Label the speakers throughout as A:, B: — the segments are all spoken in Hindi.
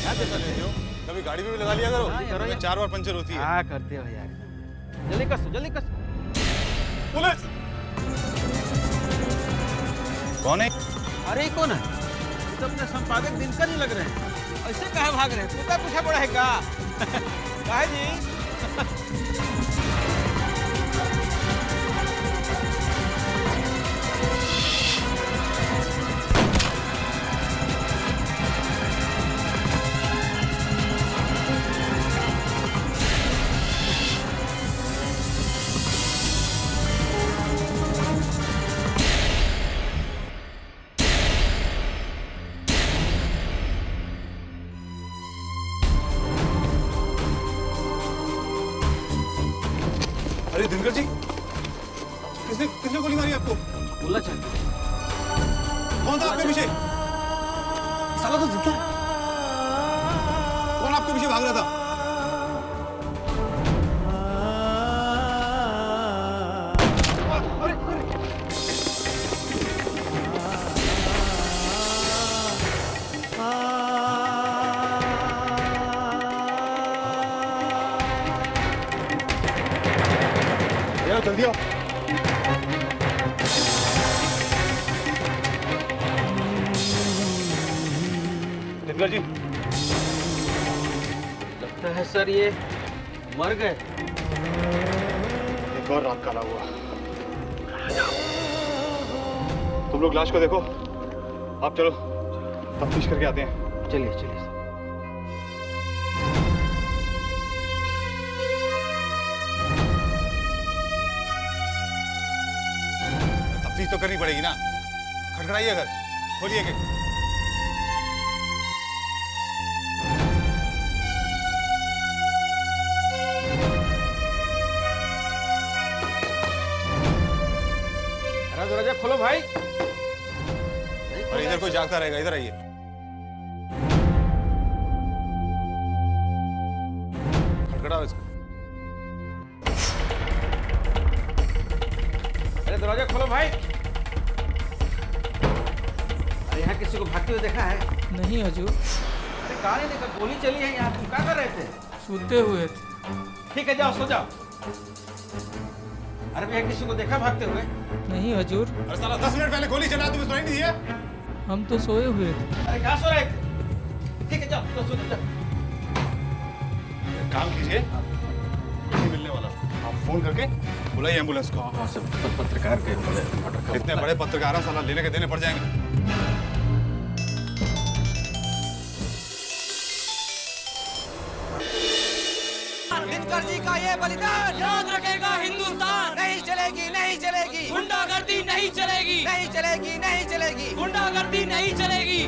A: कभी गाड़ी में भी लगा लिया करो, 4 बार पंचर होती है।
B: क्या करते हो यार, जल्दी कस जल्दी कस।
A: पुलिस कौन है?
B: अरे कौन है? तो अपने संपादक दिनकर ही लग रहे हैं। ऐसे कहाँ भाग रहे हैं? तू क्या पूछा पड़ा है का? काहे जी?
A: अरे दिनकर जी, किसने गोली मारी आपको?
B: बोला चल।
A: कौन था आपके पीछे?
B: साला तो जिंदा है।
A: कौन आपके पीछे भाग रहा था? जल्दी आओ। दिनकर जी,
B: लगता है सर ये मर गए।
A: एक और रात काला हुआ। तुम लोग लाश को देखो, आप चलो तफ्तीश करके आते हैं।
B: चलिए चलिए सर।
A: तफ्तीश तो करनी पड़ेगी ना। खटखटाइए घर, खोलिए के।
B: दरवाजा खोलो भाई।
A: और इधर कोई जागता रहेगा, इधर आइए। खटखटाओ इसको।
B: अरे दरवाजा खोलो भाई। अरे यहाँ किसी को भागते हुए देखा है?
C: नहीं हजूर।
B: अरे कहाँ नहीं देखा, गोली चली है यहाँ। तुम क्या कर रहे थे?
C: सोते हुए थे।
B: ठीक है जाओ सो जाओ। अरे भैया किसी को देखा भागते हुए?
C: नहीं हजूर।
A: अरे साला 10 मिनट पहले गोली चला, तुम्हें सुनाई नहीं दिया?
C: हम तो सोए हुए थे।
B: अरे कहाँ सो रहे थे? ठीक है जाओ तो सो जाओ।
A: एक काम कीजिए, नहीं मिलने वाला, आप फोन करके बुलाइए एम्बुलेंस को।
B: हाँ सब पत्रकार के
A: इतने बड़े पत्रकार हैं, साला लेने के देने पड़ जाएंगे।
D: दिनकर जी का ये बलिदान याद रखेगा हिंदुस्तान। नहीं चलेगी नहीं चलेगी गुंडागर्दी, नहीं चलेगी नहीं चलेगी नहीं चलेगी गुंडागर्दी, नहीं चलेगी।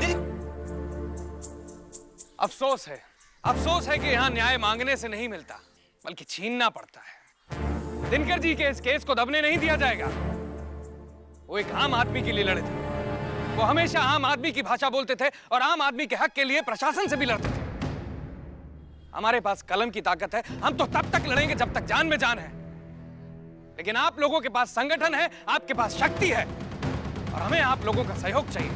E: अफसोस है कि यहाँ न्याय मांगने से नहीं मिलता, बल्कि छीनना पड़ता है। दिनकर जी के इस केस को दबने नहीं दिया जाएगा। वो एक आम आदमी के लिए लड़े थे। वो हमेशा आम आदमी की भाषा बोलते थे और आम आदमी के हक के लिए प्रशासन से भी लड़ते थे। हमारे पास कलम की ताकत है, हम तो तब तक लड़ेंगे जब तक जान में जान है। लेकिन आप लोगों के पास संगठन है, आपके पास शक्ति है, और हमें आप लोगों का सहयोग चाहिए।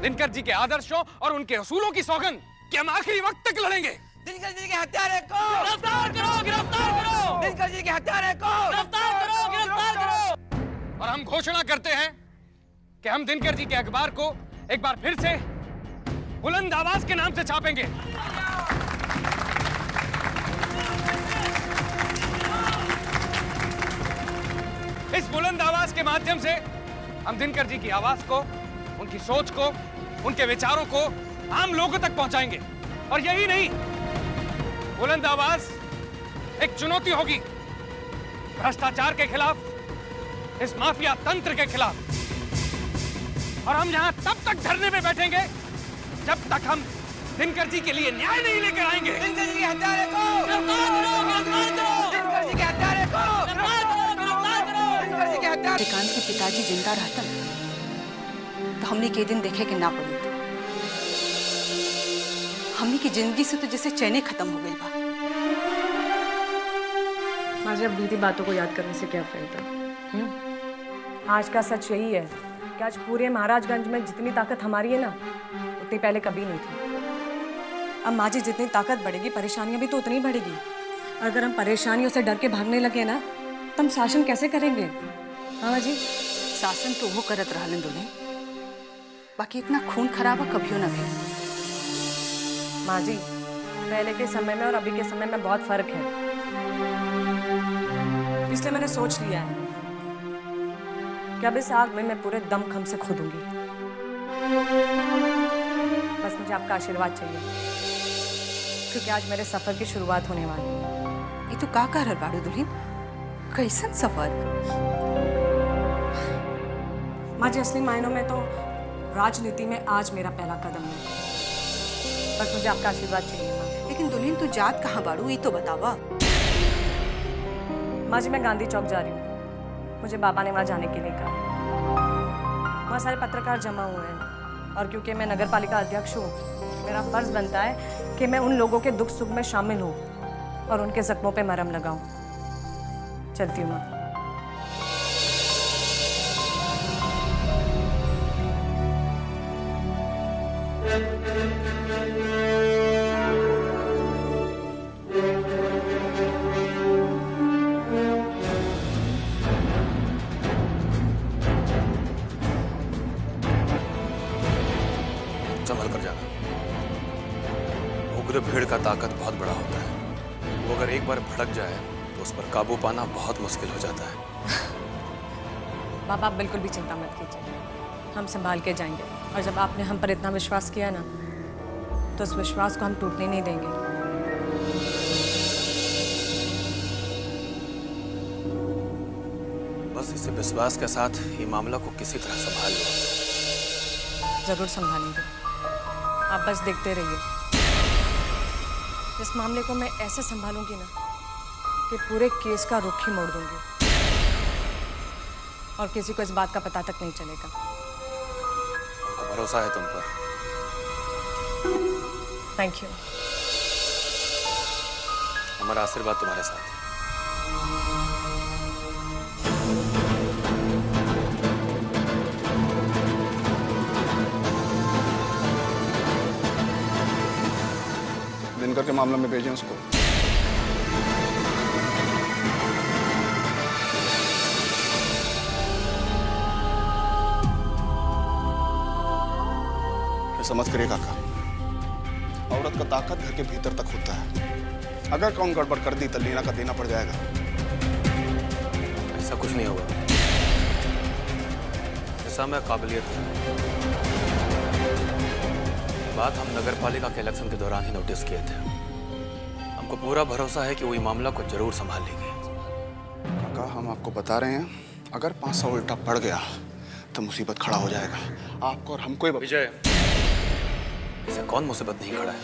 E: दिनकर जी के आदर्शों और उनके असूलों की सौगंध कि हम आखिरी वक्त तक लड़ेंगे।
D: दिनकर जी के हत्यारे को गिरफ्तार करो, गिरफ्तार करो। दिनकर जी के हत्यारे को गिरफ्तार करो, गिरफ्तार करो।
E: और हम घोषणा करते हैं कि हम दिनकर जी के अखबार को एक बार फिर से बुलंद आवाज के नाम से छापेंगे। इस बुलंद आवाज के माध्यम से हम दिनकर जी की आवाज को, उनकी सोच को, उनके विचारों को आम लोगों तक पहुंचाएंगे। और यही नहीं, बुलंद आवाज एक चुनौती होगी भ्रष्टाचार के खिलाफ, इस माफिया तंत्र के खिलाफ। और हम यहां तब तक धरने पे बैठेंगे जब तक हम दिनकर जी के लिए न्याय नहीं लेकर आएंगे।
D: दिनकर जी के हत्यारे को गिरफ्तार करो, गिरफ्तार करो। दिनकर जी के हत्यारे को गिरफ्तार करो, गिरफ्तार करो। दिनकर जी के हत्यारे।
F: श्रीकांत के पिताजी जिंदा रहता ना, तो हमने के दिन देखे कि ना पड़ी थी। हमने की जिंदगी से तो जैसे चैने खत्म हो गई बा।
G: आज अब बीती बातों को याद करने से क्या फायदा? आज का सच यही है कि आज पूरे महाराजगंज में जितनी ताकत हमारी है ना, उतनी पहले कभी नहीं थी। अब माँ जी जितनी ताकत बढ़ेगी परेशानियां भी तो उतनी बढ़ेगी। अगर हम परेशानियों से डर के भागने लगे ना तो हम शासन कैसे करेंगे? हाँ माँ जी।
F: शासन तो वो करत रहलन दुल्हन, बाकी इतना खून खराबा कभियो न भेल।
G: माँ जी, पहले के समय में और अभी के समय में बहुत फर्क है, इसलिए मैंने सोच लिया है कि अब इस आग में मैं पूरे दमखम से खोदूंगी। बस मुझे आपका आशीर्वाद चाहिए, क्योंकि आज मेरे सफर की शुरुआत होने वाली है।
F: ये तो का कर बाड़ू दुल्हन, कैसन सफर?
G: माँ जी, असली मायनों में तो राजनीति में आज मेरा पहला कदम है। बस मुझे आपका आशीर्वाद चाहिए माँ।
F: लेकिन दुल्हन तू जात कहाँ बाड़ू, ये तो बतावा।
G: माँ जी, मैं गांधी चौक जा रही हूँ। मुझे बाबा ने वहाँ जाने के लिए कहा। वहाँ सारे पत्रकार जमा हुए हैं और क्योंकि मैं नगर पालिका अध्यक्ष हूँ, मेरा फर्ज बनता है कि मैं उन लोगों के दुख सुख में शामिल हूँ और उनके जख्मों पे मरहम लगाऊं। चलती हूँ माँ।
H: संभल कर जाना। उग्र भीड़ का ताकत बहुत बड़ा होता है, वो अगर एक बार भड़क जाए तो उस पर काबू पाना बहुत मुश्किल हो जाता है।
G: बाबा, आप बिल्कुल भी चिंता मत कीजिए, हम संभाल के जाएंगे। और जब आपने हम पर इतना विश्वास किया ना, तो उस विश्वास को हम टूटने नहीं देंगे।
H: बस इसी विश्वास के साथ ये मामला को किसी तरह संभाल लो।
G: जरूर संभालेंगे, आप बस देखते रहिए। इस मामले को मैं ऐसे संभालूंगी ना कि पूरे केस का रुख ही मोड़ दूंगी और किसी को इस बात का पता तक नहीं चलेगा।
H: हमको भरोसा है तुम पर।
G: Thank you.
H: हमारा आशीर्वाद तुम्हारे साथ है।
A: दिनकर के मामले में भेजें उसको। समझ करिए काका, औरत का ताकत घर के भीतर तक होता है। अगर कौन गड़बड़ कर दी तो लीना का देना पड़ जाएगा।
H: ऐसा कुछ नहीं होगा, ऐसा मैं काबिलियत है। बात हम नगर पालिका के इलेक्शन के दौरान ही नोटिस किए थे। हमको पूरा भरोसा है कि वो ये मामला को जरूर संभाल लेगी।
A: काका, हम आपको बता रहे हैं, अगर 500 उल्टा पड़ गया तो मुसीबत खड़ा हो जाएगा। आपको और हमको ही।
H: विजय, ऐसा कौन मुसीबत नहीं खड़ा है?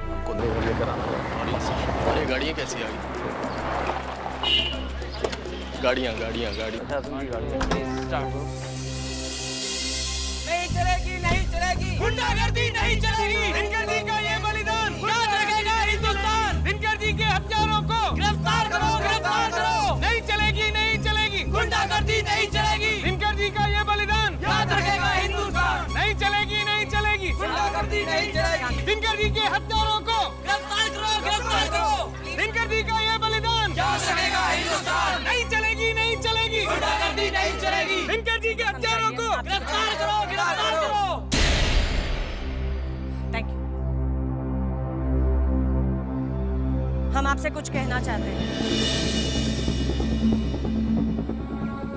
H: हमको लेकर आना।
I: ये गाड़ियाँ कैसी आ गई? गाड़ियाँ
D: नहीं चलेगी, नहीं चलेगी, गुंडागर्दी नहीं चलेगी। दिनकर जी का ये बलिदान याद रखेगा हिंदुस्तान। दिनकर जी के हत्यारों को गिरफ्तार करो, गिरफ्तार करो। नहीं चलेगी, नहीं चलेगी, गुंडागर्दी नहीं चलेगी। दिनकर जी का ये बलिदान याद रखेगा हिंदुस्तान। नहीं चलेगी, नहीं चलेगी, गुंडागर्दी नहीं चलेगी। दिनकर जी के हत्यारों को गिरफ्तार करो, गिरफ्तार करो। दिनकर जी का ये बलिदान याद रखेगा हिंदुस्तान। नहीं चलेगी, नहीं चलेगी, गुंडागर्दी नहीं चलेगी। दिनकर जी के हत्यारों को गिरफ्तार करो, गिरफ्तार करो।
G: Thank you. हम आपसे कुछ कहना चाहते हैं।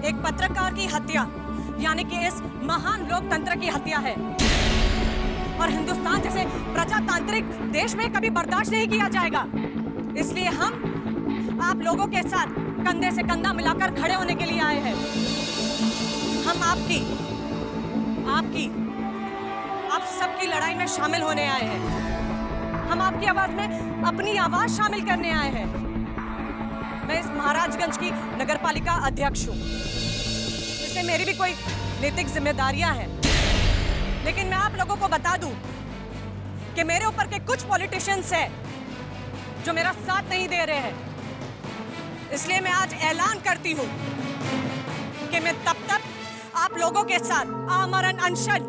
G: एक पत्रकार की हत्या यानी कि इस महान लोकतंत्र की हत्या है और हिंदुस्तान जैसे प्रजातांत्रिक देश में कभी बर्दाश्त नहीं किया जाएगा। इसलिए हम आप लोगों के साथ कंधे से कंधा मिलाकर खड़े होने के लिए आए हैं। हम आप सबकी लड़ाई में शामिल होने आए हैं। हम आपकी आवाज में अपनी आवाज शामिल करने आए हैं। मैं इस महाराजगंज की नगरपालिका अध्यक्ष हूँ, इससे मेरी भी कोई नैतिक जिम्मेदारियां हैं। लेकिन मैं आप लोगों को बता दूं कि मेरे ऊपर के कुछ पॉलिटिशियंस हैं जो मेरा साथ नहीं दे रहे हैं। इसलिए मैं आज ऐलान करती हूं कि मैं तब तक आप लोगों के साथ आमरण अनशन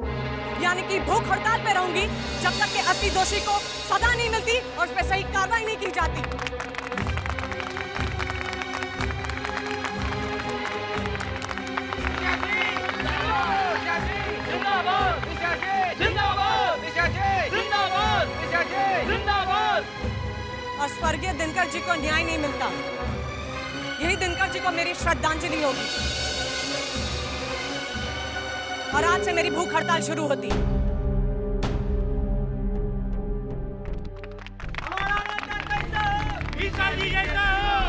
G: यानी कि भूख हड़ताल पे रहूंगी जब तक कि असली दोषी को सजा नहीं मिलती और उस पर सही कार्रवाई नहीं की जाती। और स्वर्गीय दिनकर जी को न्याय नहीं मिलता, यही दिनकर जी को मेरी श्रद्धांजलि होगी। और आज से मेरी भूख हड़ताल शुरू होती है।
D: हमारा नेता कैसा हो? निशा जी जैसा हो।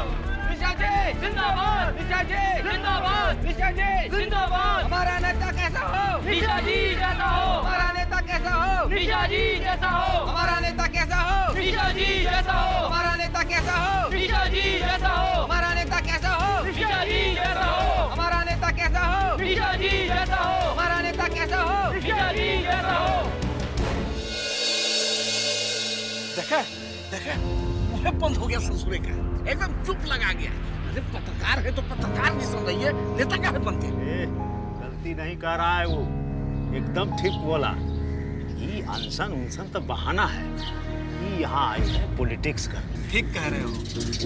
D: हमारा नेता कैसा हो? निशा जी जैसा हो। हमारा नेता कैसा हो? निशा जी जैसा हो। हमारा नेता कैसा हो? निशा जी जैसा हो। हमारा नेता कैसा हो? निशा जी जैसा हो। हमारा नेता कैसा हो? निशा जी जैसा हो। हमारा नेता कैसा हो? निशा जी जैसा हो।
B: देखे मुझे बंद हो गया ससुरे का, एकदम चुप लगा गया। अरे पत्रकार है तो पत्रकार भी सुन रही है, नेता क्या है बनते?
J: गलती नहीं कर रहा है वो, एकदम ठीक बोला। ये अनशन उनशन तो बहाना है, ये यहाँ आई है पॉलिटिक्स कर।
B: ठीक कह रहे हो।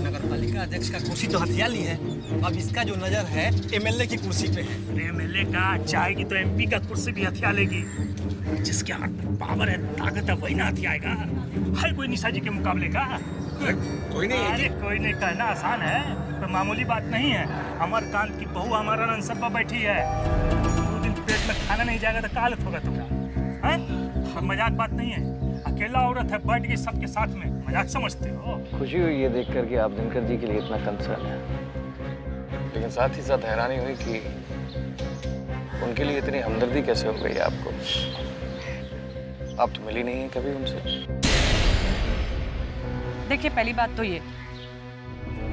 B: नगर पालिका अध्यक्ष का कुर्सी तो हथिया ली है, अब इसका जो नजर है एमएलए की कुर्सी पे है।
J: एमएलए का चाहेगी तो एमपी का कुर्सी भी हथिया लेगी। जिसके हाथ में पावर है, ताकत है, वही ना हथियाएगा। है कोई निशा जी के मुकाबले का?
B: कोई नहीं है।
J: अरे कोई नहीं, कहना आसान है, कोई मामूली बात नहीं है। अमरकांत की बहू हमारा अनशन पर बैठी है, 2 दिन पेट में खाना नहीं जाएगा तो क्या हालत होगा तुम्हारा? है मजाक बात नहीं है। अकेला औरत है, बैठ गई सबके साथ में, मजाक समझते हो?
K: खुशी हुई ये देख कर कि आप दिनकर जी के लिए इतना कंसर्न है, लेकिन साथ ही साथ हैरानी हुई कि उनके लिए इतनी हमदर्दी कैसे हो गई आपको। आप तो मिली नहीं है कभी उनसे।
G: देखिए, पहली बात तो ये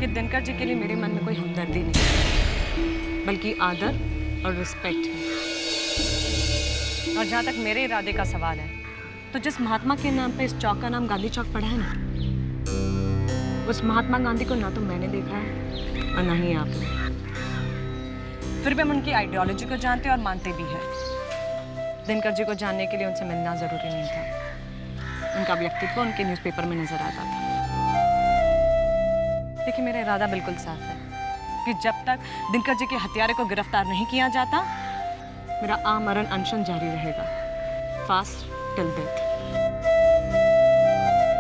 G: कि दिनकर जी के लिए मेरे मन में कोई हमदर्दी नहीं, बल्कि आदर और रिस्पेक्ट है। और जहाँ तक मेरे इरादे का सवाल है, तो जिस महात्मा के नाम पे इस चौक का नाम गांधी चौक पड़ा है ना, उस महात्मा गांधी को ना तो मैंने देखा है और ना ही आपने। फिर भी हम उनकी आइडियोलॉजी को जानते और मानते भी हैं। दिनकर जी को जानने के लिए उनसे मिलना जरूरी नहीं था, उनका व्यक्तित्व उनके न्यूज़पेपर में नजर आता था। देखिए, मेरा इरादा बिल्कुल साफ है कि जब तक दिनकर जी के हत्यारे को गिरफ्तार नहीं किया जाता, मेरा आमरण अनशन जारी रहेगा, फास्ट टिल डेथ।